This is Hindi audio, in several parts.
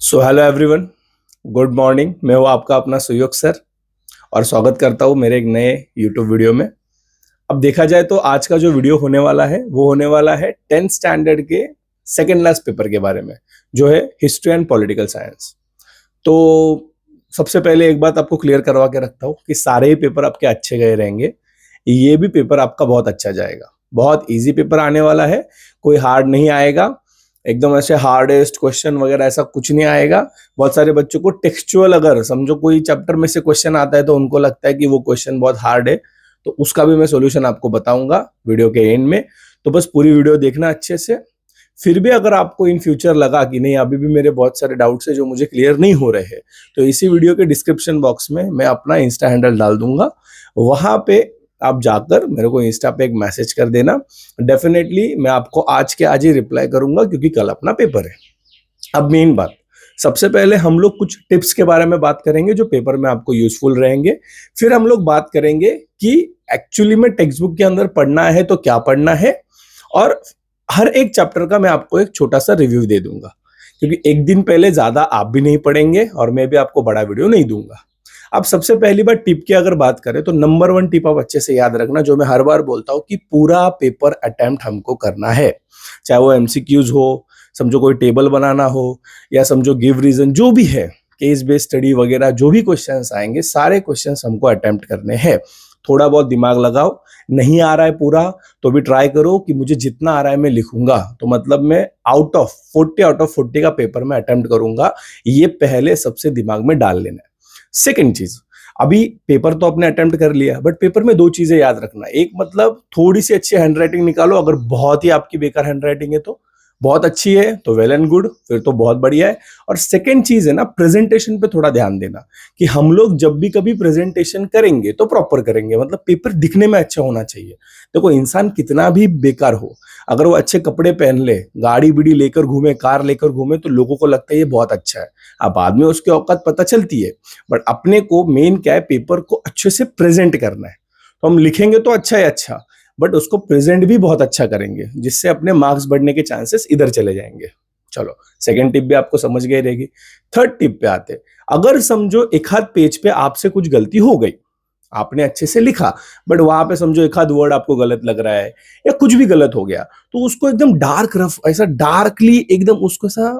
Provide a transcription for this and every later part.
So hello everyone, good morning. मैं हूँ आपका अपना सुयोग सर और स्वागत करता हूँ मेरे एक नए यूट्यूब वीडियो में। अब देखा जाए तो आज का जो वीडियो होने वाला है वो होने वाला है 10th स्टैंडर्ड के सेकेंड लास्ट पेपर के बारे में, जो है हिस्ट्री एंड पॉलिटिकल साइंस। तो सबसे पहले एक बात आपको क्लियर करवा के रखता हूँ कि सारे ही पेपर आपके अच्छे गए रहेंगे। ये भी पेपर आपका बहुत अच्छा जाएगा। बहुत इजी पेपर आने वाला है, कोई हार्ड नहीं आएगा। एकदम ऐसे हार्डेस्ट क्वेश्चन वगैरह ऐसा कुछ नहीं आएगा। बहुत सारे बच्चों को टेक्सचुअल, अगर समझो कोई चैप्टर में से क्वेश्चन आता है तो उनको लगता है कि वो क्वेश्चन बहुत हार्ड है, तो उसका भी मैं सॉल्यूशन आपको बताऊंगा वीडियो के एंड में। तो बस पूरी वीडियो देखना अच्छे से। फिर भी अगर आपको इन फ्यूचर लगा कि नहीं, अभी भी मेरे बहुत सारे डाउट्स है जो मुझे क्लियर नहीं हो रहे हैं, तो इसी वीडियो के डिस्क्रिप्शन बॉक्स में मैं अपना इंस्टा हैंडल डाल दूंगा। वहां पे आप जाकर मेरे को इंस्टा पे एक मैसेज कर देना। डेफिनेटली मैं आपको आज के आज ही रिप्लाई करूंगा, क्योंकि कल अपना पेपर है। अब मेन बात, सबसे पहले हम लोग कुछ टिप्स के बारे में बात करेंगे जो पेपर में आपको यूजफुल रहेंगे। फिर हम लोग बात करेंगे कि एक्चुअली में टेक्स्ट बुक के अंदर पढ़ना है तो क्या पढ़ना है, और हर एक चैप्टर का मैं आपको एक छोटा सा रिव्यू दे दूंगा, क्योंकि एक दिन पहले ज्यादा आप भी नहीं पढ़ेंगे और मैं भी आपको बड़ा वीडियो नहीं दूंगा। अब सबसे पहली बार टिप की अगर बात करें तो नंबर 1 टिप आप अच्छे से याद रखना, जो मैं हर बार बोलता हूं कि पूरा पेपर अटेम्प्ट हमको करना है। चाहे वो एमसीक्यूज हो, समझो कोई टेबल बनाना हो, या समझो गिव रीजन, जो भी है, केस बेस्ड स्टडी वगैरह, जो भी क्वेश्चंस आएंगे सारे क्वेश्चंस हमको अटेम्प्ट करने हैं। थोड़ा बहुत दिमाग लगाओ। नहीं आ रहा है पूरा तो भी ट्राई करो कि मुझे जितना आ रहा है मैं लिखूंगा, तो मतलब मैं आउट ऑफ 40 का पेपर में अटेम्प्ट करूंगा। ये पहले सबसे दिमाग में डाल लेना है। सेकेंड चीज, अभी पेपर तो आपने अटेम्प्ट कर लिया, बट पेपर में 2 चीजें याद रखना। एक, मतलब थोड़ी सी अच्छी हैंडराइटिंग निकालो। अगर बहुत ही आपकी बेकार हैंडराइटिंग है तो बहुत अच्छी है तो वेल एंड गुड, फिर तो बहुत बढ़िया है। और सेकेंड चीज है ना, प्रेजेंटेशन पे थोड़ा ध्यान देना कि हम लोग जब भी कभी प्रेजेंटेशन करेंगे तो प्रॉपर करेंगे, मतलब पेपर दिखने में अच्छा होना चाहिए। देखो, इंसान कितना भी बेकार हो, अगर वो अच्छे कपड़े पहन ले, गाड़ी बीड़ी लेकर घूमे, कार लेकर घूमे, तो लोगों को लगता है ये बहुत अच्छा है। अब बाद में उसकी औकात पता चलती है, बट अपने को मेन क्या है, पेपर को अच्छे से प्रेजेंट करना है। तो हम लिखेंगे तो अच्छा है, अच्छा, बट उसको प्रेजेंट भी बहुत अच्छा करेंगे, जिससे अपने मार्क्स बढ़ने के चांसेस इधर चले जाएंगे। चलो, सेकंड टिप भी आपको समझ गई रहेगी। थर्ड टिप पे आते, अगर समझो एक आध पेज पे आपसे कुछ गलती हो गई, आपने अच्छे से लिखा बट वहां पे समझो एक आध वर्ड आपको गलत लग रहा है या कुछ भी गलत हो गया, तो उसको एकदम डार्क रफ, ऐसा डार्कली एकदम उसको ऐसा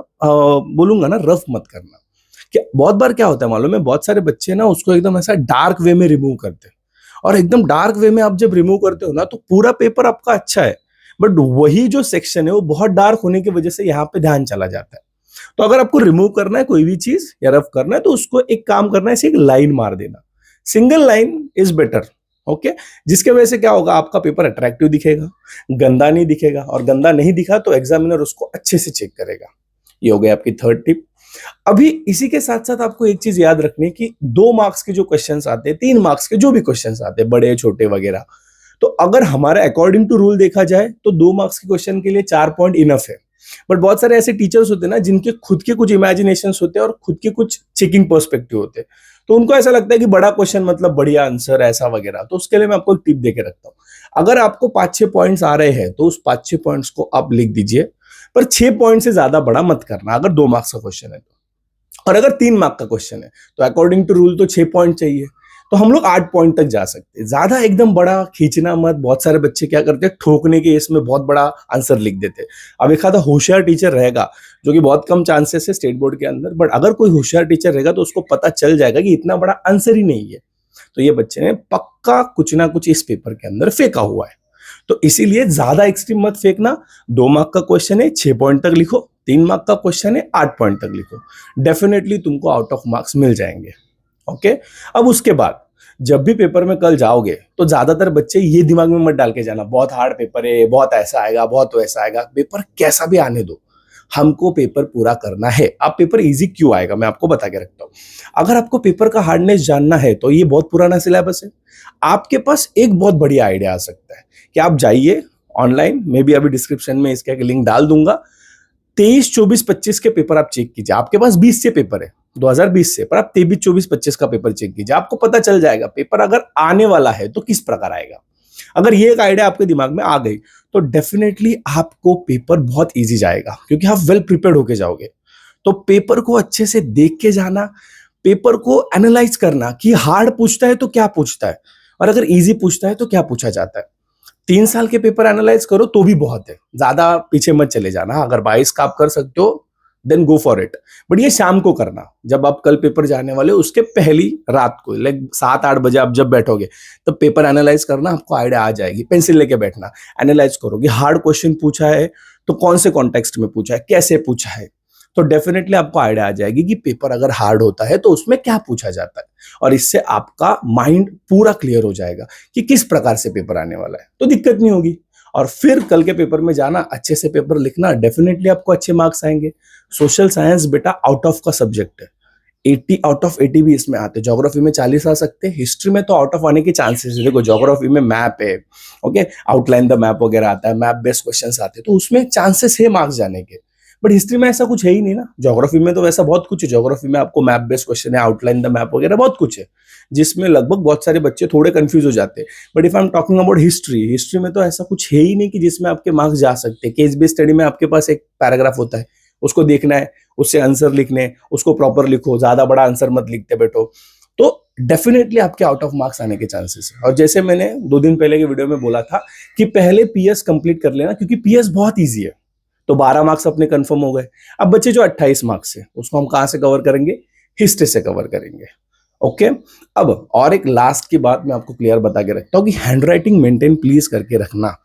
बोलूंगा ना, रफ मत करना। क्या बहुत बार क्या होता है मालूम है, बहुत सारे बच्चे ना उसको एकदम ऐसा डार्क वे में रिमूव करते हैं, और एकदम डार्क वे में आप जब रिमूव करते हो ना तो पूरा पेपर आपका अच्छा है, बट वही जो सेक्शन है वो बहुत डार्क होने की वजह से यहाँ पे ध्यान चला जाता है। तो अगर आपको रिमूव करना है कोई भी चीज या रफ करना है, तो उसको एक काम करना है, ऐसे एक लाइन मार देना। Single line is better. Okay, जिसके वजह से क्या होगा, आपका पेपर अट्रैक्टिव दिखेगा, गंदा नहीं दिखेगा, और गंदा नहीं दिखा तो एग्जामिनर उसको अच्छे से चेक करेगा। ये हो गई आपकी थर्ड टिप। अभी इसी के साथ साथ आपको एक चीज याद रखनी है कि 2 मार्क्स के जो क्वेश्चंस आते हैं, 3 मार्क्स के जो भी क्वेश्चंस आते हैं, बड़े छोटे वगैरह, तो अगर हमारे अकॉर्डिंग टू रूल देखा जाए तो 2 मार्क्स के क्वेश्चन के लिए 4 पॉइंट इनफ है। बट बहुत सारे ऐसे टीचर्स होते हैं ना, जिनके खुद के कुछ इमेजिनेशन होते हैं और खुद के कुछ चेकिंग पर्सपेक्टिव होते हैं, तो उनको ऐसा लगता है कि बड़ा क्वेश्चन मतलब बढ़िया आंसर, ऐसा वगैरह। तो उसके लिए मैं आपको एक टिप देके रखता हूँ। अगर आपको 5-6 पॉइंट्स आ रहे हैं तो उस 5-6 पॉइंट्स को आप लिख दीजिए, पर 6 पॉइंट से ज्यादा बड़ा मत करना अगर 2 मार्क्स का क्वेश्चन है तो। और अगर 3 मार्क का क्वेश्चन है तो अकॉर्डिंग टू रूल तो 6 पॉइंट चाहिए, तो हम लोग 8 पॉइंट तक जा सकते हैं। ज्यादा एकदम बड़ा खींचना मत। बहुत सारे बच्चे क्या करते हैं, ठोकने के इसमें बहुत बड़ा आंसर लिख देते हैं। अब एक आधा होशियार टीचर रहेगा, जो कि बहुत कम चांसेस है स्टेट बोर्ड के अंदर, बट अगर कोई होशियार टीचर रहेगा तो उसको पता चल जाएगा कि इतना बड़ा आंसर ही नहीं है, तो ये बच्चे ने पक्का कुछ ना कुछ इस पेपर के अंदर फेंका हुआ है। तो इसीलिए ज्यादा एक्सट्रीम मत फेंकना। 2 मार्क का क्वेश्चन है, 6 पॉइंट तक लिखो। 3 मार्क का क्वेश्चन है, 8 पॉइंट तक लिखो। डेफिनेटली तुमको आउट ऑफ मार्क्स मिल जाएंगे। ओके, अब उसके बाद जब भी पेपर में कल जाओगे तो ज्यादातर बच्चे ये दिमाग में मत डाल के जाना बहुत हार्ड पेपर है, बहुत ऐसा आएगा, बहुत वैसा आएगा। पेपर कैसा भी आने दो, हमको पेपर पूरा करना है। अब पेपर इजी क्यों आएगा मैं आपको बता के रखता हूँ। अगर आपको पेपर का हार्डनेस जानना है तो ये बहुत पुराना सिलेबस है। आपके पास एक बहुत बढ़िया आइडिया आ सकता है कि आप जाइए ऑनलाइन, मैं भी अभी डिस्क्रिप्शन में इसका एक लिंक डाल दूंगा। 23, 24, 25 के पेपर आप चेक कीजिए। आपके पास 20 से पेपर है 2020 से, पर आप 23, 24, 25 का पेपर चेक कीजिए। आपको पता चल जाएगा पेपर अगर आने वाला है तो किस प्रकार आएगा। अगर ये एक आइडिया आपके दिमाग में आ गई तो डेफिनेटली आपको पेपर बहुत इजी जाएगा, क्योंकि आप वेल प्रिपेयर्ड होके जाओगे। तो पेपर को अच्छे से देख के जाना, पेपर को एनालाइज करना कि हार्ड पूछता है तो क्या पूछता है, और अगर इजी पूछता है तो क्या पूछा जाता है। 3 साल के पेपर एनालाइज करो तो भी बहुत है, ज्यादा पीछे मत चले जाना। अगर 22 का आप कर सकते हो then go for it, but ये शाम को करना, जब आप कल पेपर जाने वाले हो उसके पहली रात को, लाइक 7-8 बजे आप जब बैठोगे तो पेपर एनालाइज करना, आपको आइडिया आ जाएगी। पेंसिल लेके बैठना, एनालाइज करोगे हार्ड क्वेश्चन पूछा है तो कौन से कॉन्टेक्स्ट में पूछा है, कैसे पूछा है, तो डेफिनेटली आपको आइडिया आ जाएगी कि पेपर अगर हार्ड होता है तो उसमें क्या पूछा जाता है, और इससे आपका माइंड पूरा क्लियर हो जाएगा कि किस प्रकार से पेपर आने वाला है, तो दिक्कत नहीं होगी। और फिर कल के पेपर में जाना, अच्छे से पेपर लिखना, डेफिनेटली आपको अच्छे मार्क्स आएंगे। सोशल साइंस बेटा आउट ऑफ का सब्जेक्ट है, 80 आउट ऑफ 80 भी इसमें आते हैं। ज्योग्राफी में 40 आ सकते हैं, हिस्ट्री में तो आउट ऑफ आने के चांसेस है। देखो ज्योग्राफी में मैप है, ओके, आउटलाइन द मैप वगैरह आता है, मैप बेस्ड क्वेश्चंस आते हैं, तो उसमें चांसेस है मार्क्स जाने के। बट हिस्ट्री में ऐसा कुछ है ही नहीं ना। ज्योग्राफी में तो वैसा बहुत कुछ है, ज्योग्राफी में आपको मैप बेस्ड क्वेश्चन है, आउटलाइन द मैप वगैरह बहुत कुछ है, जिसमें लगभग बहुत सारे बच्चे थोड़े कंफ्यूज हो जाते हैं। But if I am talking about history, history में तो ऐसा कुछ है ही नहीं कि जिसमें आपके मार्क्स जा सकते हैं। केस बेस्ड स्टडी में आपके पास एक पैराग्राफ होता है, उसको देखना है, उससे आंसर लिखने, उसको प्रॉपर लिखो, ज्यादा बड़ा आंसर मत लिखते बैठो, तो डेफिनेटली आपके आउट ऑफ मार्क्स आने के चांसेस है। और जैसे मैंने 2 दिन पहले के वीडियो में बोला था कि पहले पीएस कंप्लीट कर लेना, क्योंकि पीएस बहुत ईजी है, तो 12 मार्क्स अपने कंफर्म हो गए। अब बच्चे जो 28 मार्क्स है उसको हम कहां से कवर करेंगे, हिस्ट्री से कवर करेंगे। ओके, अब और एक लास्ट की बात मैं आपको क्लियर बता के रखता हूं कि हैंडराइटिंग मेंटेन प्लीज करके रखना।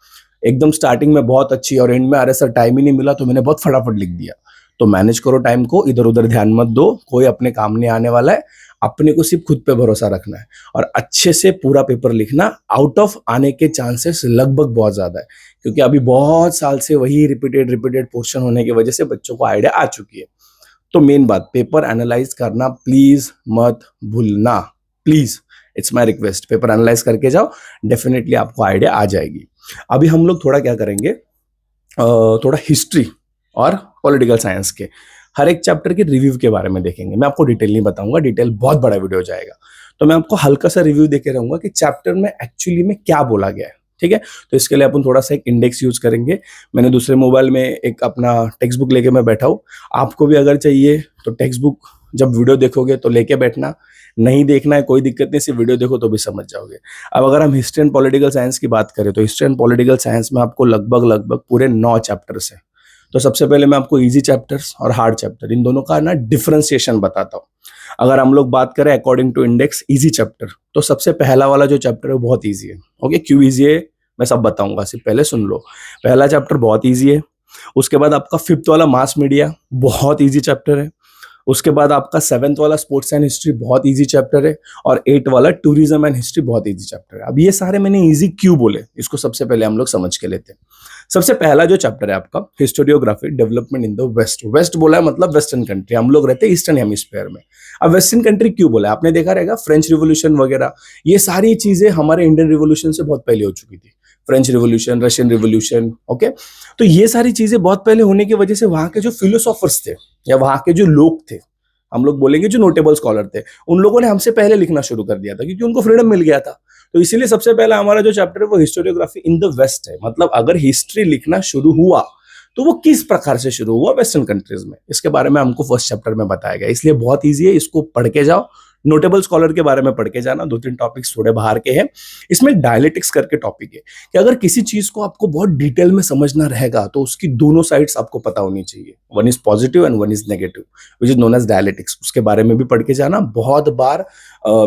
एकदम स्टार्टिंग में बहुत अच्छी और एंड में अरे सर टाइम ही नहीं मिला तो मैंने बहुत फटाफट लिख दिया, तो मैनेज करो टाइम को, इधर उधर ध्यान मत दो, कोई अपने काम नहीं आने वाला है। अपने को सिर्फ खुद पे भरोसा रखना है और अच्छे से पूरा पेपर लिखना। आउट ऑफ आने के चांसेस लगभग बहुत ज्यादा है, क्योंकि अभी बहुत साल से वही रिपीटेड पोर्शन होने की वजह से बच्चों को आइडिया आ चुकी है। तो मेन बात, पेपर एनालाइज करना प्लीज मत भूलना, please, it's my request. Paper analyse करके जाओ, डेफिनेटली आपको आइडिया आ जाएगी। अभी हम लोग थोड़ा क्या करेंगे, थोड़ा हिस्ट्री और पॉलिटिकल साइंस के हर एक चैप्टर के रिव्यू के बारे में देखेंगे। मैं आपको डिटेल नहीं बताऊंगा, डिटेल बहुत बड़ा वीडियो हो जाएगा, तो मैं आपको हल्का सा रिव्यू देके रहूंगा कि चैप्टर में एक्चुअली में क्या बोला गया है, ठीक है। तो इसके लिए अपन थोड़ा सा एक इंडेक्स यूज करेंगे। मैंने दूसरे मोबाइल में एक अपना टेक्स्ट बुक लेके मैं बैठा हूँ, आपको भी अगर चाहिए तो टेक्स्ट बुक जब वीडियो देखोगे तो लेके बैठना, नहीं देखना है कोई दिक्कत नहीं, सिर्फ वीडियो देखो तो भी समझ जाओगे। अब अगर हम हिस्ट्री एंड पॉलिटिकल साइंस की बात करें तो हिस्ट्री एंड पॉलिटिकल साइंस में आपको लगभग पूरे 9 चैप्टर्स है। तो सबसे पहले मैं आपको इजी चैप्टर्स और हार्ड चैप्टर इन दोनों का ना डिफरेंशिएशन बताता हूँ। अगर हम लोग बात करें according to index easy chapter, तो सबसे पहला वाला जो चैप्टर है वो बहुत इजी है। ओके, क्यों इजी है मैं सब बताऊंगा, सिर्फ पहले सुन लो। पहला चैप्टर बहुत इजी है। उसके बाद आपका 5th वाला मास मीडिया बहुत इजी चैप्टर है। उसके बाद आपका 7th वाला स्पोर्ट्स एंड हिस्ट्री बहुत इजी चैप्टर है, और 8 वाला टूरिज्म एंड हिस्ट्री बहुत इजी चैप्टर है। अब ये सारे मैंने इजी क्यों बोले, इसको सबसे पहले हम लोग समझ के लेते हैं। सबसे पहला जो चैप्टर है आपका historiography development in the west. West बोला है मतलब वेस्टर्न कंट्री, हम लोग रहते हैं ईस्टर्न हेमिस्फीयर में। अब वेस्टर्न कंट्री क्यों बोला है, आपने देखा रहेगा फ्रेंच रिवोल्यूशन वगैरह, ये सारी चीजें हमारे इंडियन रिवोल्यूशन से बहुत पहले हो चुकी थी। French revolution, Russian revolution, okay, तो ये सारी चीजें बहुत पहले होने की वजह से वहां के जो फिलोसोफर्स थे या वहां के जो लोग थे, हम लोग बोलेंगे जो नोटेबल स्कॉलर थे, उन लोगों ने हमसे पहले लिखना शुरू कर दिया था, क्योंकि उनको फ्रीडम मिल गया था। तो इसीलिए सबसे पहला हमारा जो चैप्टर है वो हिस्टोरियोग्राफी इन द वेस्ट है। मतलब अगर हिस्ट्री लिखना शुरू हुआ तो वो किस प्रकार से शुरू हुआ वेस्टर्न कंट्रीज में, इसके बारे में हमको फर्स्ट चैप्टर में बताया गया। इसलिए बहुत ईजी है, इसको पढ़ के जाओ। नोटेबल स्कॉलर के बारे में पढ़ के जाना, 2-3 टॉपिक्स थोड़े बाहर के हैं। इसमें डायलेक्टिक्स करके टॉपिक है कि अगर किसी चीज को आपको बहुत डिटेल में समझना रहेगा तो उसकी दोनों साइड्स आपको पता होनी चाहिए। One is positive and one is negative, which is known as dialectics. उसके बारे में भी पढ़ के जाना। बहुत बार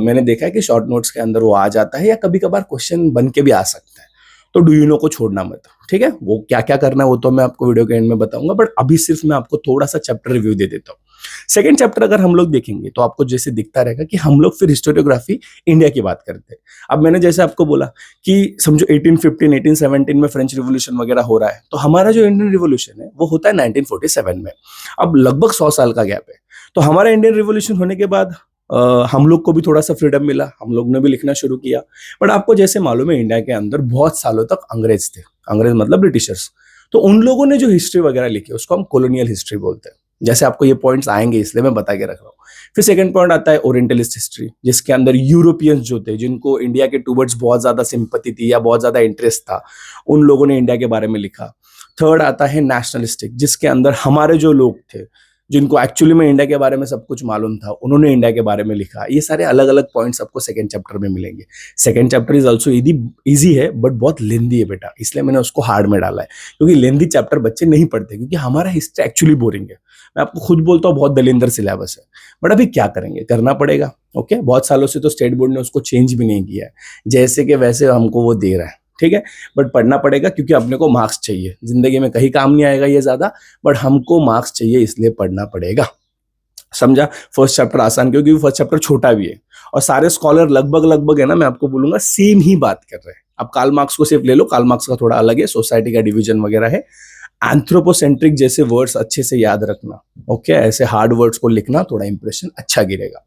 मैंने देखा है कि शॉर्ट नोट्स के अंदर वो आ जाता है, या कभी कभार क्वेश्चन बन के भी आ सकता है। तो डू यू नो को छोड़ना मत, ठीक है। वो क्या क्या करना है वो तो मैं आपको वीडियो के एंड में बताऊंगा, बट अभी सिर्फ मैं आपको थोड़ा सा चैप्टर रिव्यू दे देता हूँ। सेकंड चैप्टर अगर हम लोग देखेंगे तो आपको जैसे दिखता रहेगा कि हम लोग फिर हिस्टोरियोग्राफी इंडिया की बात करते हैं। अब मैंने जैसे आपको बोला कि समझो 1815 1817 में फ्रेंच रिवोल्यूशन वगैरह हो रहा है, तो हमारा जो इंडियन रिवोल्यूशन है वो होता है 1947 में। अब लगभग 100 साल का गैप है। तो हमारा इंडियन रिवोल्यूशन होने के बाद हम लोग को भी थोड़ा सा फ्रीडम मिला, हम लोग ने भी लिखना शुरू किया। बट आपको जैसे मालूम है इंडिया के अंदर बहुत सालों तक अंग्रेज थे, अंग्रेज मतलब ब्रिटिशर्स। तो उन लोगों ने जो हिस्ट्री वगैरह लिखी उसको हम कॉलोनियल हिस्ट्री बोलते हैं। जैसे आपको ये पॉइंट्स आएंगे इसलिए मैं बता के रख रहा हूँ। फिर सेकंड पॉइंट आता है ओरिएंटलिस्ट हिस्ट्री, जिसके अंदर यूरोपियंस जो थे, जिनको इंडिया के टूवर्ड्स बहुत ज्यादा सिंपैथी थी या बहुत ज्यादा इंटरेस्ट था, उन लोगों ने इंडिया के बारे में लिखा। थर्ड आता है नेशनलिस्टिक, जिसके अंदर हमारे जो लोग थे, जिनको एक्चुअली में इंडिया के बारे में सब कुछ मालूम था, उन्होंने इंडिया के बारे में लिखा। ये सारे अलग अलग पॉइंट्स आपको सेकंड चैप्टर में मिलेंगे। Second chapter is also easy है बट बहुत लेंदी है बेटा, इसलिए मैंने उसको हार्ड में डाला है, क्योंकि लेंदी चैप्टर बच्चे नहीं पढ़ते, क्योंकि हमारा हिस्ट्री एक्चुअली बोरिंग है। मैं आपको खुद बोलता हूँ बहुत दलिंदर सिलेबस है, बट अभी क्या करेंगे, करना पड़ेगा। ओके, बहुत सालों से तो स्टेट बोर्ड ने उसको चेंज भी नहीं किया है, जैसे कि वैसे हमको वो दे रहा है, ठीक है। बट पढ़ना पड़ेगा क्योंकि अपने को मार्क्स चाहिए, जिंदगी में कहीं काम नहीं आएगा ये ज्यादा, बट हमको मार्क्स चाहिए, इसलिए पढ़ना पड़ेगा। समझा? फर्स्ट चैप्टर आसान क्योंकि फर्स्ट चैप्टर छोटा भी है, और सारे स्कॉलर लगभग है ना, मैं आपको बोलूंगा सेम ही बात कर रहे हैं। अब कार्ल मार्क्स को सिर्फ ले लो, कार्ल मार्क्स का थोड़ा अलग है, सोसाइटी का डिवीजन वगैरह है। एंथ्रोपोसेंट्रिक जैसे वर्ड्स अच्छे से याद रखना, ओके, ऐसे हार्ड वर्ड्स को लिखना, थोड़ा इंप्रेशन अच्छा गिरेगा,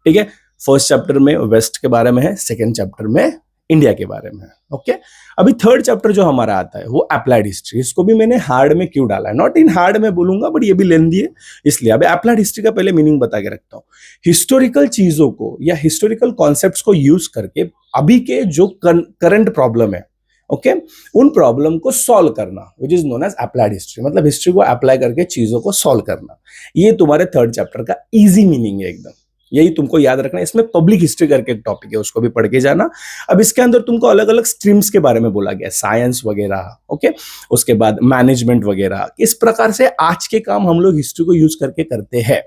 ठीक है। फर्स्ट चैप्टर में वेस्ट के बारे में है, सेकेंड चैप्टर में इंडिया के बारे में है, ओके। अभी थर्ड चैप्टर जो हमारा आता है वो अप्लाइड हिस्ट्री। इसको भी मैंने हार्ड में क्यों डाला है, नॉट इन हार्ड में बोलूंगा, बट ये भी लेंदी है, इसलिए। अभी अप्लाइड हिस्ट्री का पहले मीनिंग बता के रखता हूँ। हिस्टोरिकल चीजों को या हिस्टोरिकल कॉन्सेप्ट्स को यूज करके अभी के जो करंट प्रॉब्लम है, ओके, उन प्रॉब्लम को सॉल्व करना, which is known as applied history. मतलब हिस्ट्री को अप्लाई करके चीजों को सॉल्व करना, ये तुम्हारे थर्ड चैप्टर का इजी मीनिंग है एकदम। यही तुमको याद रखना है। इसमें पब्लिक हिस्ट्री करके एक टॉपिक है, उसको भी पढ़ के जाना। अब इसके अंदर तुमको अलग अलग स्ट्रीम्स के बारे में बोला गया, साइंस वगैरह, ओके, उसके बाद मैनेजमेंट वगैरह। इस प्रकार से आज के काम हम लोग हिस्ट्री को यूज करके करते हैं।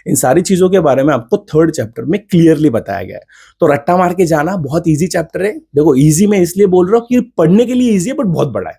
इन सारी चीजों के बारे में आपको थर्ड चैप्टर में क्लियरली बताया गया है, तो रट्टा मार के जाना। बहुत इजी चैप्टर है। देखो, इजी मैं इसलिए बोल रहा हूँ कि पढ़ने के लिए इजी है बट बहुत बड़ा है।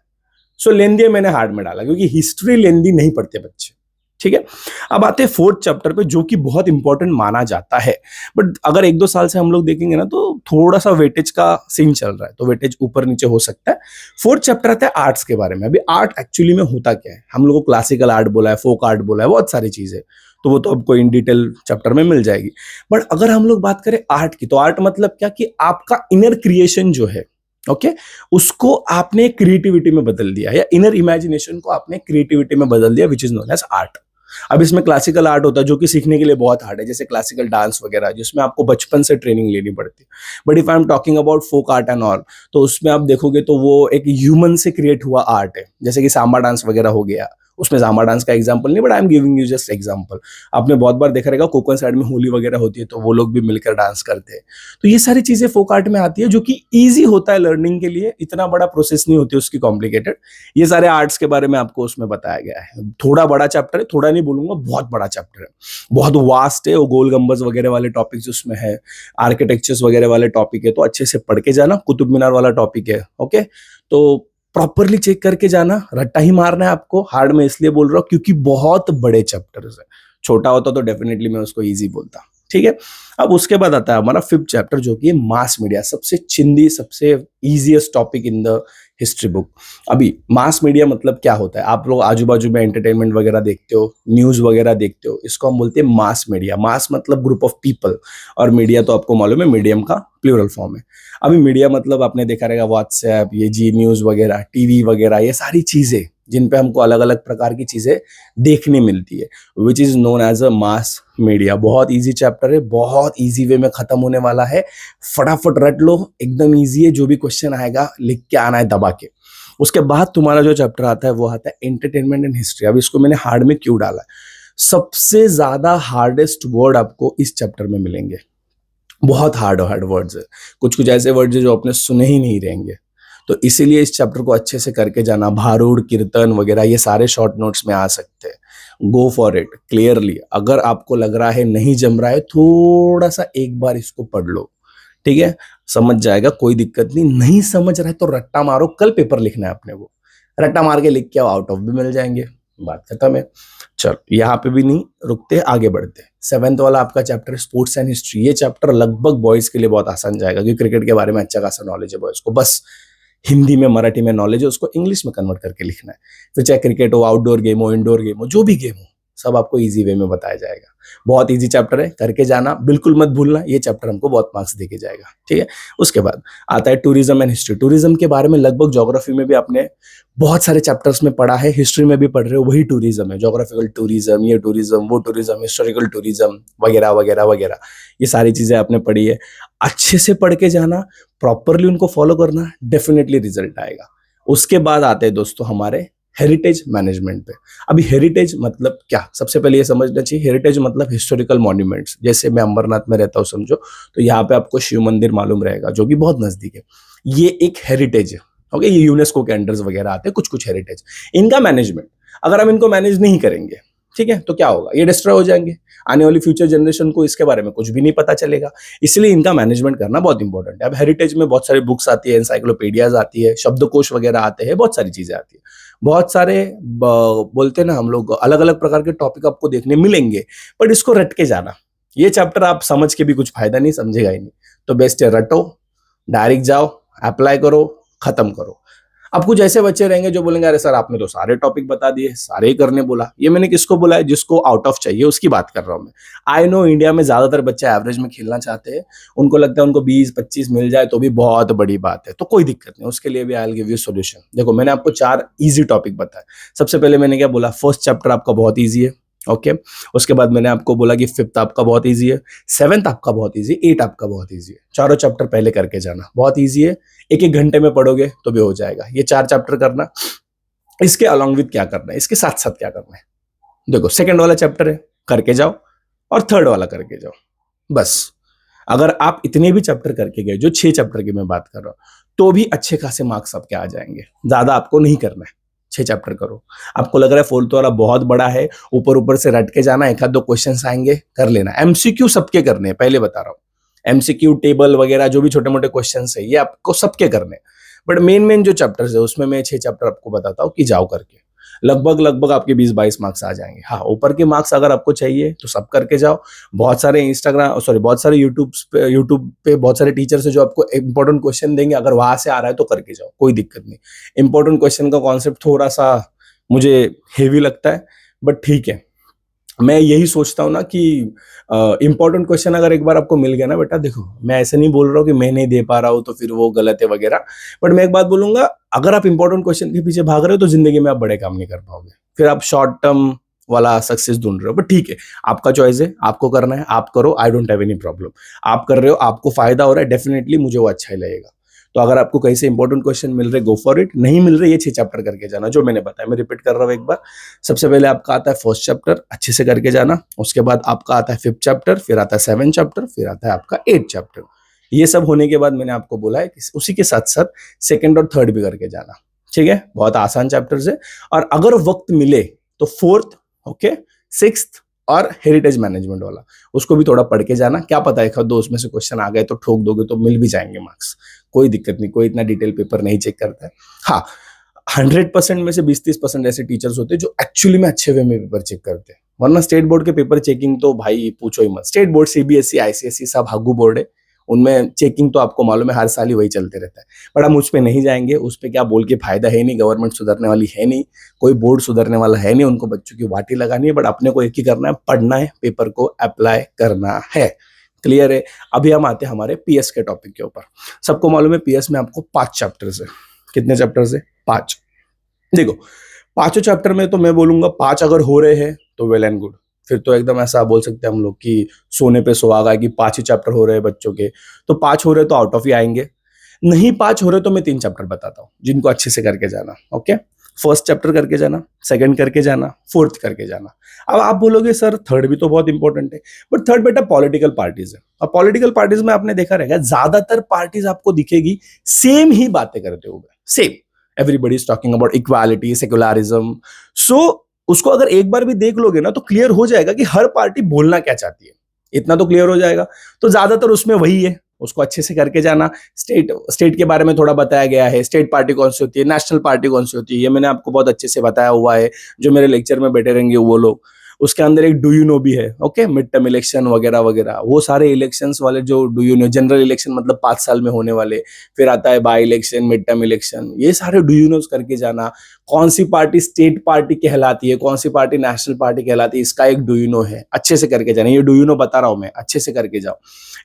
सो लेंदी मैंने हार्ड में डाला क्योंकि हिस्ट्री लेंदी नहीं पढ़ते बच्चे, ठीक है। अब आते हैं फोर्थ चैप्टर पे, जो कि बहुत इंपॉर्टेंट माना जाता है, बट अगर 1-2 साल से हम लोग देखेंगे ना तो थोड़ा सा वेटेज का सीन चल रहा है, तो वेटेज ऊपर नीचे हो सकता है। फोर्थ चैप्टर आता है आर्ट्स के बारे में। अभी आर्ट एक्चुअली में होता क्या है, हम लोग को क्लासिकल आर्ट बोला है, फोक आर्ट बोला है, बहुत सारी चीजें, तो वो तो आपको इन डिटेल चैप्टर में मिल जाएगी। बट अगर हम लोग बात करें आर्ट की, तो आर्ट मतलब क्या कि आपका इनर क्रिएशन जो है, ओके, उसको आपने क्रिएटिविटी में बदल दिया, या इनर इमेजिनेशन को आपने क्रिएटिविटी में बदल दिया, which is known as art. अब इसमें क्लासिकल आर्ट होता है जो कि सीखने के लिए बहुत हार्ड है, जैसे क्लासिकल डांस वगैरह, जिसमें आपको बचपन से ट्रेनिंग लेनी पड़ती है। But if I am talking about folk art and all, तो उसमें आप देखोगे तो वो एक ह्यूमन से क्रिएट हुआ आर्ट है, जैसे कि सांबा डांस वगैरह हो गया। उसमें सांबा डांस का एग्जांपल नहीं, but I am giving you just example. आपने बहुत बार देखा रहेगा कोकण साइड में होली वगैरह होती है, तो वो लोग भी मिलकर डांस करते हैं। तो ये सारी चीजें फोक आर्ट में आती है, जो कि ईजी होता है लर्निंग के लिए, इतना बड़ा प्रोसेस नहीं होती उसकी कॉम्प्लिकेटेड। ये सारे आर्ट्स के बारे में आपको उसमें बताया गया है। थोड़ा बड़ा चैप्टर है, थोड़ा नहीं बोलूंगा, बहुत बड़ा चैप्टर है, बहुत वास्ट है। वो गोल गंबज वगैरह वाले टॉपिक्स उसमें है, आर्किटेक्चर्स वगैरह वाले टॉपिक है, तो अच्छे से पढ़ के जाना। कुतुब मीनार वाला टॉपिक है, ओके, तो प्रॉपरली चेक करके जाना। रट्टा ही मारना है आपको। हार्ड में इसलिए बोल रहा हूं क्योंकि बहुत बड़े चैप्टर्स है। छोटा होता तो डेफिनेटली मैं उसको इजी बोलता, ठीक है। अब उसके बाद आता है हमारा फिफ्थ चैप्टर, जो कि मास मीडिया, सबसे चिंदी, सबसे easiest topic in the history book. अभी मास मीडिया मतलब क्या होता है, आप लोग आजू बाजू में एंटरटेनमेंट वगैरह देखते हो, न्यूज वगैरह देखते हो, इसको हम बोलते हैं मास मीडिया। मास मतलब ग्रुप ऑफ पीपल, और मीडिया तो आपको मालूम है मीडियम का प्लूरल फॉर्म है। अभी मीडिया मतलब आपने देखा रहेगा व्हाट्सएप, ये जी न्यूज वगैरह, टीवी वगैरह, ये सारी चीजें जिन पे हमको अलग अलग प्रकार की चीजें देखने मिलती है, which is known as a mass media. बहुत इजी चैप्टर है, बहुत इजी वे में खत्म होने वाला है। फटाफट रट लो, एकदम इजी है। जो भी क्वेश्चन आएगा लिख के आना है दबा के। उसके बाद तुम्हारा जो चैप्टर आता है वो आता है एंटरटेनमेंट एंड हिस्ट्री। अब इसको मैंने हार्ड में क्यों डाला है, सबसे ज्यादा हार्डेस्ट वर्ड आपको इस चैप्टर में मिलेंगे। बहुत हार्ड वर्ड्स है, कुछ कुछ ऐसे वर्ड्स है जो आपने सुने ही नहीं रहेंगे, तो इसीलिए इस चैप्टर को अच्छे से करके जाना। भारूड, कीर्तन वगैरह ये सारे शॉर्ट नोट्स में आ सकते हैं। गो फॉर इट क्लियरली। अगर आपको लग रहा है नहीं जम रहा है, थोड़ा सा एक बार इसको पढ़ लो, ठीक है, समझ जाएगा, कोई दिक्कत नहीं। नहीं समझ रहा है तो रट्टा मारो, कल पेपर लिखना है अपने को, रट्टा मार के लिख के आओ, आउट ऑफ भी मिल जाएंगे, बात खत्म है। चलो यहाँ पे भी नहीं रुकते, आगे बढ़ते। सेवेंथ वाला आपका चैप्टर स्पोर्ट्स एंड हिस्ट्री। ये चैप्टर लगभग बॉयज के लिए बहुत आसान जाएगा, क्योंकि क्रिकेट के बारे में अच्छा खासा नॉलेज है बॉयज को। बस हिंदी में, मराठी में नॉलेज है, उसको इंग्लिश में कन्वर्ट करके लिखना है। फिर चाहे क्रिकेट हो, आउटडोर गेम हो, इंडोर गेम हो, जो भी गेम हो, सब आपको इजी वे में बताया जाएगा। बहुत इजी चैप्टर है, करके जाना, बिल्कुल मत भूलना। ये चैप्टर हमको बहुत मार्क्स देके जाएगा, ठीक है। उसके बाद आता है टूरिज्म एंड हिस्ट्री। टूरिज्म के बारे में लगभग ज्योग्राफी में भी आपने बहुत सारे चैप्टर्स में पढ़ा है, हिस्ट्री में भी पढ़ रहे हो, वही टूरिज्म है। ज्योग्राफिकल टूरिज्म, ये टूरिज्म, वो टूरिज्म, हिस्टोरिकल टूरिज्म वगैरह वगैरह वगैरह, ये सारी चीजें आपने पढ़ी है। अच्छे से पढ़ के जाना, प्रॉपरली उनको फॉलो करना, डेफिनेटली रिजल्ट आएगा। उसके बाद आते हैं दोस्तों हमारे हेरिटेज मैनेजमेंट पे। अभी हेरिटेज मतलब क्या, सबसे पहले ये समझना चाहिए, हेरिटेज मतलब हिस्टोरिकल मॉन्यूमेंट्स। जैसे मैं अंबरनाथ में रहता हूँ समझो, तो यहाँ पे आपको शिव मंदिर मालूम रहेगा जो कि बहुत नजदीक है, ये एक हेरिटेज है। ओके, ये यूनेस्को के अंडर्स वगैरह आते हैं कुछ कुछ हेरिटेज। इनका मैनेजमेंट अगर हम इनको मैनेज नहीं करेंगे, ठीक है, तो क्या होगा, ये डिस्ट्रॉय हो जाएंगे। आने वाली फ्यूचर जनरेशन को इसके बारे में कुछ भी नहीं पता चलेगा। इसलिए इनका मैनेजमेंट करना बहुत इंपॉर्टेंट है। अब हेरिटेज में बहुत सारी बुक्स आती है, एनसाइक्लोपीडियाज आती है, शब्दकोश वगैरह आते हैं, बहुत सारी चीजें आती है। बहुत सारे बोलते हैं ना हम लोग, अलग अलग प्रकार के टॉपिक आपको देखने मिलेंगे, बट इसको रट के जाना। ये चैप्टर आप समझ के भी कुछ फायदा नहीं, समझेगा ही नहीं। तो बेस्ट है रटो, डायरेक्ट जाओ, अप्लाई करो, खत्म करो। अब कुछ ऐसे बच्चे रहेंगे जो बोलेंगे अरे सर आपने तो सारे टॉपिक बता दिए, सारे ही करने बोला। ये मैंने किसको बोला है, जिसको आउट ऑफ चाहिए उसकी बात कर रहा हूं मैं। आई नो इंडिया में ज्यादातर बच्चे एवरेज में खेलना चाहते हैं, उनको लगता है उनको 20-25 मिल जाए तो भी बहुत बड़ी बात है। तो कोई दिक्कत नहीं, उसके लिए भी I will give you solution. देखो मैंने आपको 4 इजी टॉपिक बताए। सबसे पहले मैंने क्या बोला, फर्स्ट चैप्टर आपका बहुत ईजी है। ओके, उसके बाद मैंने आपको बोला कि 5th आपका बहुत ईजी है, 7th आपका बहुत ईजी है, 8 आपका बहुत ईजी है। चारों चैप्टर पहले करके जाना, बहुत ईजी है, एक एक घंटे में पढ़ोगे तो भी हो जाएगा। ये 4 चैप्टर करना। इसके अलॉन्ग विद क्या करना है, इसके साथ साथ क्या करना है, देखो सेकंड वाला चैप्टर है करके जाओ, और थर्ड वाला करके जाओ। बस अगर आप इतने भी चैप्टर करके गए, जो 6 चैप्टर की मैं बात कर रहा हूं, तो भी अच्छे खासे मार्क्स आपके आ जाएंगे। ज्यादा आपको नहीं करना है, 6 चैप्टर करो। आपको लग रहा है 4th वाला बहुत बड़ा है, ऊपर ऊपर से रट के जाना, एक आध दो क्वेश्चन आएंगे, कर लेना। एमसीक्यू सबके करने हैं, पहले बता रहा हूं। एमसीक्यू टेबल वगैरह जो भी छोटे मोटे क्वेश्चन है, ये आपको सबके करने हैं। बट मेन मेन जो चैप्टर्स है उसमें मैं 6 चैप्टर आपको बताता हूँ कि जाओ करके, लगभग लगभग आपके 20-22 मार्क्स आ जाएंगे। हाँ, ऊपर के मार्क्स अगर आपको चाहिए तो सब करके जाओ। बहुत सारे बहुत सारे यूट्यूब पे बहुत सारे टीचर्स है जो आपको इंपॉर्टेंट क्वेश्चन देंगे, अगर वहां से आ रहा है तो करके जाओ, कोई दिक्कत नहीं। इंपॉर्टेंट क्वेश्चन का कॉन्सेप्ट थोड़ा सा मुझे हेवी लगता है, बट ठीक है। मैं यही सोचता हूँ ना कि इंपॉर्टेंट क्वेश्चन अगर एक बार आपको मिल गया ना बेटा, देखो मैं ऐसे नहीं बोल रहा हूँ कि मैं नहीं दे पा रहा हूँ तो फिर वो गलत है वगैरह, बट मैं एक बात बोलूंगा, अगर आप इंपॉर्टेंट क्वेश्चन के पीछे भाग रहे हो तो जिंदगी में आप बड़े काम नहीं कर पाओगे, फिर आप शॉर्ट टर्म वाला सक्सेस ढूंढ रहे हो। बट ठीक है, आपका चॉइस है, आपको करना है आप करो, I don't have any problem. आप कर रहे हो, आपको फायदा हो रहा है, डेफिनेटली मुझे वो अच्छा ही लगेगा। तो अगर आपको कहीं से इंपॉर्टेंट क्वेश्चन मिल रहे, गो फॉर इट। नहीं मिल रहे, ये 6 चैप्टर करके जाना जो मैंने बताया। मैं रिपीट कर रहा हूँ एक बार। सबसे पहले आपका आता है फर्स्ट चैप्टर, अच्छे से करके जाना। उसके बाद आपका आता है 5th चैप्टर, फिर आता है 7th चैप्टर, फिर आता है आपका 8th चैप्टर। ये सब होने के बाद मैंने आपको बोला है कि उसी के साथ साथ सेकंड और थर्ड भी करके जाना। ठीक है, बहुत आसान चैप्टर्स है। और अगर वक्त मिले तो 4th, ओके, 6th और हेरिटेज मैनेजमेंट वाला, उसको भी थोड़ा पढ़ के जाना। क्या पता है दो उसमें से क्वेश्चन आ गए तो ठोक दोगे तो मिल भी जाएंगे मार्क्स, कोई दिक्कत नहीं। कोई इतना डिटेल पेपर नहीं चेक करता है। हाँ, 100% में से 20-30% ऐसे टीचर्स होते हैं जो एक्चुअली में अच्छे वे में पेपर चेक करते हैं, वरना स्टेट बोर्ड के पेपर चेकिंग तो भाई पूछो ही मत। स्टेट बोर्ड, सीबीएसई, आईसीएसई सब हागू बोर्ड है, उनमें चेकिंग तो आपको मालूम है हर साल ही वही चलते रहता है। बट हम उस पर नहीं जाएंगे, उस पर क्या बोल के फायदा है नहीं, गवर्नमेंट सुधरने वाली है नहीं, कोई बोर्ड सुधरने वाला है नहीं, उनको बच्चों की वाटी लगानी है। बट अपने को एक ही करना है, पढ़ना है, पेपर को अप्लाई करना है। क्लियर है? अभी हम आते हैं हमारे पीएस के टॉपिक के ऊपर। सबको मालूम है पीएस में आपको 5 चैप्टर्स है। कितने चैप्टर्स है? 5। देखो, पांचों चैप्टर में तो मैं बोलूंगा 5 अगर हो रहे हैं तो वेल एंड गुड, फिर तो एकदम ऐसा बोल सकते हैं हम लोग कि सोने पे सुहागा है कि 5 ही चैप्टर हो रहे हैं बच्चों के, तो 5 हो रहे तो आउट ऑफ ही आएंगे। नहीं 5 हो रहे तो मैं 3 चैप्टर बताता हूँ जिनको अच्छे से करके जाना। ओके, फर्स्ट चैप्टर करके जाना, सेकंड करके जाना, 4th करके जाना। अब आप बोलोगे सर थर्ड भी तो बहुत इंपॉर्टेंट है, बट थर्ड बेटा पॉलिटिकल पार्टीज है। और पॉलिटिकल पार्टीज में आपने देखा रहेगा ज्यादातर पार्टीज आपको दिखेगी सेम ही बातें करते हुए, same. Everybody is talking about equality, secularism. So उसको अगर एक बार भी देख लोगे ना तो क्लियर हो जाएगा कि हर पार्टी बोलना क्या चाहती है, इतना तो क्लियर हो जाएगा। तो ज्यादातर उसमें वही है, उसको अच्छे से करके जाना। स्टेट के बारे में थोड़ा बताया गया है, स्टेट पार्टी कौन सी होती है, नेशनल पार्टी कौन सी होती है, ये मैंने आपको बहुत अच्छे से बताया हुआ है। जो मेरे लेक्चर में बैठे रहेंगे वो लोग, उसके अंदर एक डू यू नो भी है। ओके, मिड टर्म इलेक्शन वगैरह वगैरह, वो सारे इलेक्शंस वाले जो do you know, general election मतलब 5 साल में होने वाले, फिर आता है by election, mid term election, ये सारे डू यू नोज करके जाना। कौन सी पार्टी स्टेट पार्टी कहलाती है, कौन सी पार्टी नेशनल पार्टी कहलाती है, इसका एक डू यू नो है, अच्छे से करके जाना। ये डू यू नो बता रहा हूं मैं, अच्छे से करके जाओ,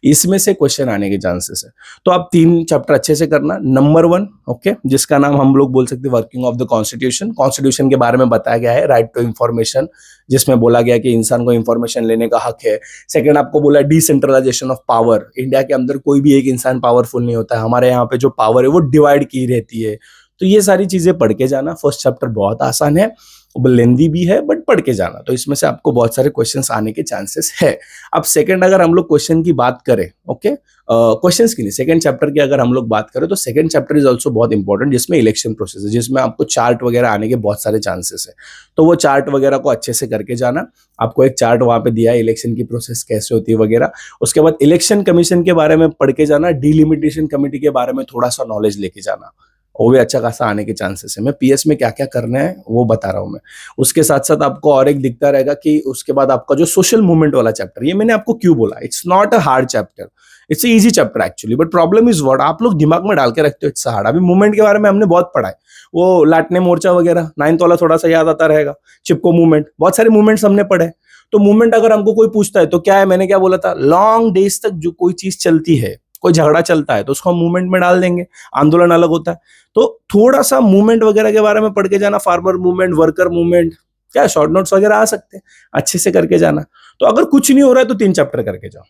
इसमें से क्वेश्चन आने के चांसेस है। तो आप 3 चैप्टर अच्छे से करना। नंबर 1, ओके, जिसका नाम हम लोग बोल सकते हैं working of the constitution. Constitution के बारे में बताया गया है, राइट टू इंफॉर्मेशन, जिसमें बोला गया कि इंसान को इंफॉर्मेशन लेने का हक है। सेकंड आपको बोला डिसेंट्रलाइजेशन ऑफ पावर। इंडिया के अंदर कोई भी एक इंसान पावरफुल नहीं होता है, हमारे यहाँ पे जो पावर है वो डिवाइड की रहती है। तो ये सारी चीजें पढ़ के जाना। फर्स्ट चैप्टर बहुत आसान है, लेंदी भी है, बट पढ़ के जाना, तो इसमें से आपको बहुत सारे क्वेश्चंस आने के चांसेस है। अब सेकंड अगर हम लोग क्वेश्चन की बात करें, ओके, क्वेश्चंस की नहीं, सेकंड चैप्टर की अगर हम लोग बात करें तो सेकंड चैप्टर इज ऑल्सो बहुत इंपॉर्टेंट, जिसमें इलेक्शन प्रोसेस है, जिसमें आपको चार्ट वगैरह आने के बहुत सारे चांसेस है। तो वो चार्ट वगैरह को अच्छे से करके जाना। आपको एक चार्ट वहां पे दिया है, इलेक्शन की प्रोसेस कैसे होती है वगैरह। उसके बाद इलेक्शन कमीशन के बारे में पढ़ के जाना, डिलिमिटेशन कमेटी के बारे में थोड़ा सा नॉलेज लेके जाना, वो भी अच्छा खासा आने के चांसेस है। मैं पीएस में क्या क्या करना है वो बता रहा हूं मैं। उसके साथ साथ आपको और एक दिखता रहेगा कि उसके बाद आपका जो सोशल मूवमेंट वाला चैप्टर, ये मैंने आपको क्यों बोला, it's not a hard chapter, it's easy chapter actually, but problem is what, आप लोग दिमाग में डाल के रखते हो इट्स हार्ड। अभी मूवमेंट के बारे में हमने बहुत पढ़ा है, वो लाटने मोर्चा वगैरह 9th वाला थोड़ा सा याद आता रहेगा, चिपको मूवमेंट, बहुत सारे मूवमेंट्स हमने पढ़े। तो मूवमेंट अगर हमको कोई पूछता है तो क्या है, मैंने क्या बोला था, लॉन्ग डेज तक जो कोई चीज चलती है, कोई झगड़ा चलता है तो उसको हम मूवमेंट में डाल देंगे, आंदोलन अलग होता है। तो थोड़ा सा मूवमेंट वगैरह के बारे में पढ़ के जाना, फार्मर मूवमेंट, वर्कर मूवमेंट, क्या शॉर्ट नोट्स वगैरह आ सकते हैं, अच्छे से करके जाना। तो अगर कुछ नहीं हो रहा है तो 3 चैप्टर करके जाओ,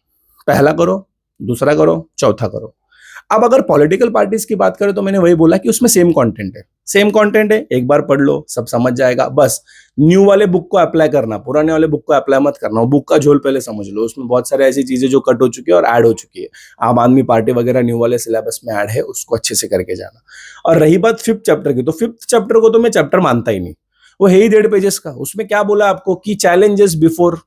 पहला करो, दूसरा करो, चौथा करो। अब अगर पॉलिटिकल पार्टीज की बात करें तो मैंने वही बोला कि उसमें सेम कंटेंट है, सेम कंटेंट है, एक बार पढ़ लो सब समझ जाएगा। बस न्यू वाले बुक को अप्लाई करना, पुराने वाले बुक को अप्लाई मत करना, वो बुक का झोल पहले समझ लो, उसमें बहुत सारे ऐसी चीजें जो कट हो चुकी है और ऐड हो चुकी है। आम आदमी पार्टी वगैरह न्यू वाले सिलेबस में ऐड है, उसको अच्छे से करके जाना। और रही बात 5th चैप्टर की, तो 5th चैप्टर को तो मैं चैप्टर मानता ही नहीं, वो है ही 1.5 पेजेस का। उसमें क्या बोला आपको कि चैलेंजेस बिफोर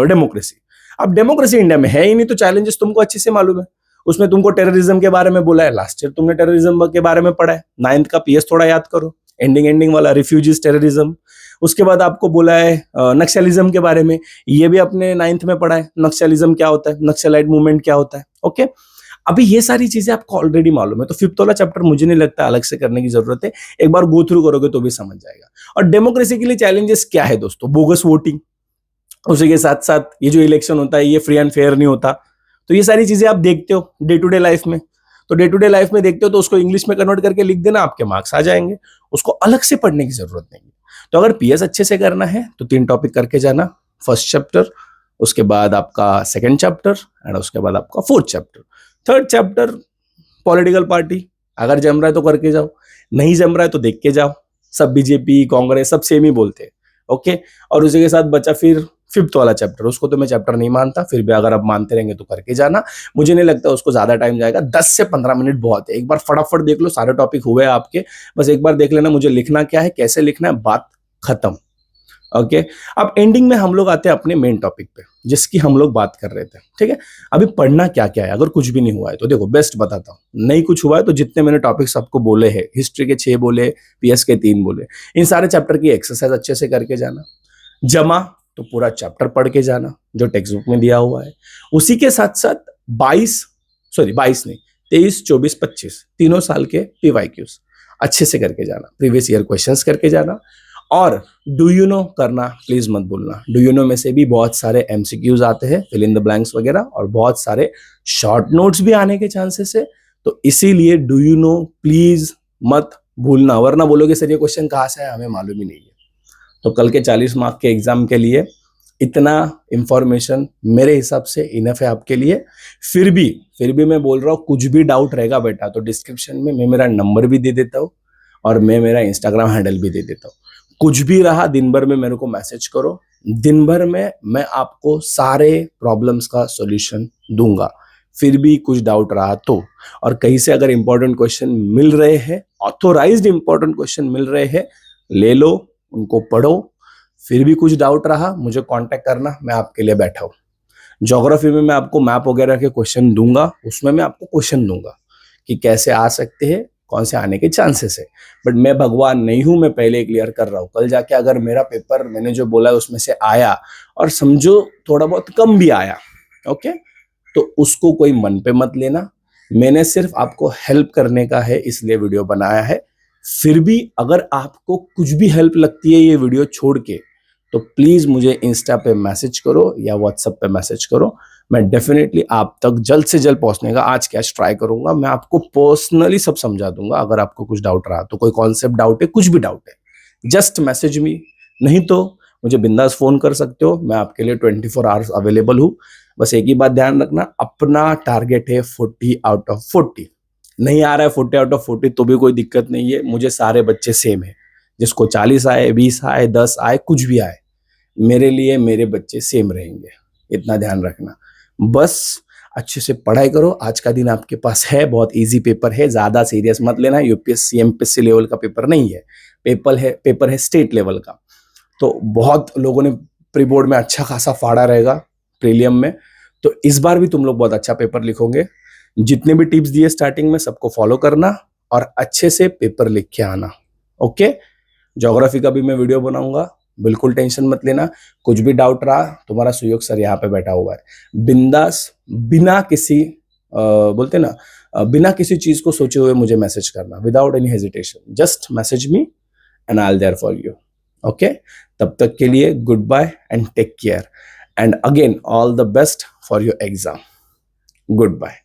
डेमोक्रेसी। अब डेमोक्रेसी इंडिया में है ही नहीं, तो चैलेंजेस तुमको अच्छे से मालूम है। उसमें तुमको टेररिज्म के बारे में बोला है, लास्ट ईयर तुमने टेररिज्म के बारे में पढ़ा है, 9th का पीएस थोड़ा याद करो, एंडिंग वाला रिफ्यूजीज टेररिज्म। उसके बाद आपको बोला है नक्सलिज्म के बारे में, ये भी अपने 9th में पढ़ा है, नक्सलिज्म क्या होता है, नक्सलाइट मूवमेंट क्या होता है, ओके। अभी ये सारी चीजें आपको ऑलरेडी मालूम है, तो 5th वाला चैप्टर मुझे नहीं लगता अलग से करने की जरूरत है, एक बार गो थ्रू करोगे तो भी समझ जाएगा। और डेमोक्रेसी के लिए चैलेंजेस क्या है दोस्तों, बोगस वोटिंग, उसी के साथ साथ ये जो इलेक्शन होता है ये फ्री एंड फेयर नहीं होता। तो ये सारी चीजें आप देखते हो डे टू डे लाइफ में, तो डे टू डे लाइफ में देखते हो तो उसको इंग्लिश में कन्वर्ट करके लिख देना, आपके मार्क्स आ जाएंगे, उसको अलग से पढ़ने की जरूरत नहीं है। तो अगर पीएस अच्छे से करना है तो 3 टॉपिक करके जाना, फर्स्ट चैप्टर, उसके बाद आपका सेकंड चैप्टर, एंड उसके बाद आपका 4th chapter. 3rd chapter political party, अगर जम रहा है तो करके जाओ, नहीं जम रहा है तो देख के जाओ, सब बीजेपी कांग्रेस सब सेम ही बोलते हैं, ओके। और उसी के साथ बचा फिर 5th वाला चैप्टर, उसको तो मैं चैप्टर नहीं मानता, फिर भी अगर आप मानते रहेंगे तो करके जाना। मुझे नहीं लगता उसको ज्यादा टाइम जाएगा, 10 से 15 मिनट बहुत है, एक बार फटाफट देख लो, सारे टॉपिक हुए आपके, बस एक बार देख लेना मुझे लिखना क्या है, कैसे लिखना है, बात खत्म, ओके। अब एंडिंग में हम लोग आते हैं अपने मेन टॉपिक पे, जिसकी हम लोग बात कर रहे थे, ठीक है। अभी पढ़ना क्या क्या है, अगर कुछ भी नहीं हुआ है तो देखो बेस्ट बताता हूँ, नहीं कुछ हुआ है तो जितने मैंने टॉपिक्स आपको बोले हैं, हिस्ट्री के 6 बोले, पीएस के 3 बोले, इन सारे चैप्टर की एक्सरसाइज अच्छे से करके जाना। जमा तो पूरा चैप्टर पढ़ के जाना जो टेक्स्ट बुक में दिया हुआ है। उसी के साथ साथ 22 नहीं, 23, 24, 25 तीनों साल के पीवाईक्यूज अच्छे से करके जाना, प्रीवियस ईयर क्वेश्चंस करके जाना। और डू यू नो करना प्लीज मत भूलना, डू यू नो में से भी बहुत सारे एमसीक्यूज आते हैं, फिल इन द ब्लैंक्स वगैरह, और बहुत सारे शॉर्ट नोट्स भी आने के चांसेस है। तो इसीलिए डू यू नो प्लीज मत भूलना, वरना बोलोगे सर ये क्वेश्चन कहाँ से है, हमें मालूम ही नहीं है। तो कल के 40 मार्क के एग्जाम के लिए इतना इंफॉर्मेशन मेरे हिसाब से इनफ है आपके लिए। फिर भी मैं बोल रहा हूँ, कुछ भी डाउट रहेगा बेटा तो डिस्क्रिप्शन में मैं मेरा नंबर भी दे देता हूँ और मैं मेरा इंस्टाग्राम हैंडल भी दे देता हूँ। कुछ भी रहा दिन भर में मेरे को मैसेज करो, दिन भर में मैं आपको सारे प्रॉब्लम्स का सॉल्यूशन दूंगा। फिर भी कुछ डाउट रहा तो, और कहीं से अगर इंपॉर्टेंट क्वेश्चन मिल रहे हैं, ऑथोराइज्ड इंपॉर्टेंट क्वेश्चन मिल रहे हैं, ले लो, उनको पढ़ो। फिर भी कुछ डाउट रहा मुझे कांटेक्ट करना, मैं आपके लिए बैठा हूँ। ज्योग्राफी में मैं आपको मैप वगैरह के क्वेश्चन दूंगा, उसमें मैं आपको क्वेश्चन दूंगा कि कैसे आ सकते हैं, कौन से आने के चांसेस है। बट मैं भगवान नहीं हूं, मैं पहले क्लियर कर रहा हूँ। कल जाके अगर मेरा पेपर मैंने जो बोला है उसमें से आया और समझो थोड़ा बहुत कम भी आया, ओके, तो उसको कोई मन पे मत लेना। मैंने सिर्फ आपको हेल्प करने का है इसलिए वीडियो बनाया है। फिर भी अगर आपको कुछ भी हेल्प लगती है ये वीडियो छोड़ के, तो प्लीज मुझे इंस्टा पे मैसेज करो या व्हाट्सएप पे मैसेज करो। मैं डेफिनेटली आप तक जल्द से जल्द पहुंचने का आज कैश ट्राई करूंगा। मैं आपको पर्सनली सब समझा दूंगा। अगर आपको कुछ डाउट रहा तो, कोई कॉन्सेप्ट डाउट है, कुछ भी डाउट है, जस्ट मैसेज मी, नहीं तो मुझे बिंदास फोन कर सकते हो। मैं आपके लिए 24 आवर्स अवेलेबल हूँ। बस एक ही बात ध्यान रखना, अपना टारगेट है 40 आउट ऑफ 40। नहीं आ रहा है 40 आउट ऑफ 40 तो भी कोई दिक्कत नहीं है, मुझे सारे बच्चे सेम है, जिसको 40 आए, 20 आए, 10 आए, कुछ भी आए, मेरे लिए मेरे बच्चे सेम रहेंगे, इतना ध्यान रखना। बस अच्छे से पढ़ाई करो, आज का दिन आपके पास है, बहुत इजी पेपर है, ज्यादा सीरियस मत लेना, यूपीएससी एमपीएससी लेवल का पेपर नहीं है, पेपर है स्टेट लेवल का। तो बहुत लोगों ने प्री बोर्ड में अच्छा खासा फाड़ा रहेगा प्रीलियम में, तो इस बार भी तुम लोग बहुत अच्छा पेपर लिखोगे। जितने भी टिप्स दिए स्टार्टिंग में सबको फॉलो करना और अच्छे से पेपर लिख के आना। ओके, ज्योग्राफी का भी मैं वीडियो बनाऊंगा, बिल्कुल टेंशन मत लेना। कुछ भी डाउट रहा, तुम्हारा सुयोग सर यहाँ पे बैठा हुआ है, बिंदास, बिना किसी बोलते ना, बिना किसी चीज को सोचे हुए मुझे मैसेज करना, without any hesitation, just message me and I will there for you. Okay, तब तक के लिए goodbye and take care, and again all the best for your exam. Good bye.